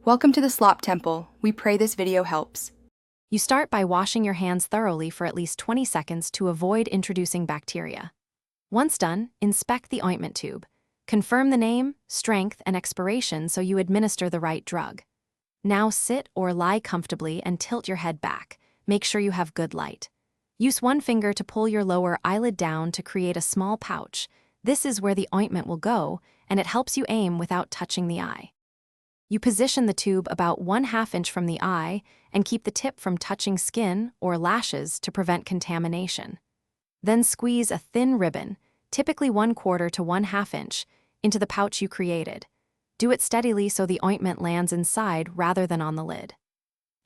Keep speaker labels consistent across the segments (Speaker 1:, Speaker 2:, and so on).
Speaker 1: Welcome to the Slop Temple. We pray this video helps.
Speaker 2: You start by washing your hands thoroughly for at least 20 seconds to avoid introducing bacteria. Once done, inspect the ointment tube. Confirm the name, strength, and expiration so you administer the right drug. Now sit or lie comfortably and tilt your head back. Make sure you have good light. Use one finger to pull your lower eyelid down to create a small pouch. This is where the ointment will go, and it helps you aim without touching the eye. You position the tube about 1/2 inch from the eye and keep the tip from touching skin or lashes to prevent contamination. Then squeeze a thin ribbon, typically 1/4 to 1/2 inch, into the pouch you created. Do it steadily so the ointment lands inside rather than on the lid.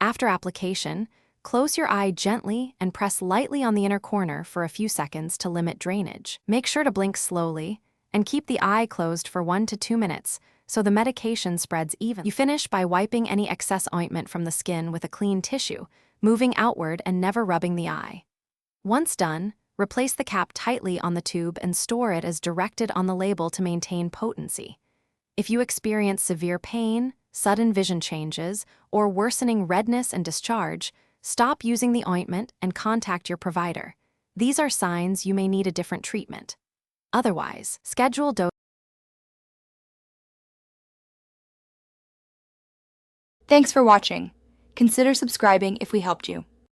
Speaker 2: After application, close your eye gently and press lightly on the inner corner for a few seconds to limit drainage. Make sure to blink slowly and keep the eye closed for 1 to 2 minutes so the medication spreads evenly. You finish by wiping any excess ointment from the skin with a clean tissue, moving outward and never rubbing the eye. Once done, replace the cap tightly on the tube and store it as directed on the label to maintain potency. If you experience severe pain, sudden vision changes, or worsening redness and discharge, stop using the ointment and contact your provider. These are signs you may need a different treatment. Otherwise, schedule dose.
Speaker 1: Thanks for watching. Consider subscribing if we helped you.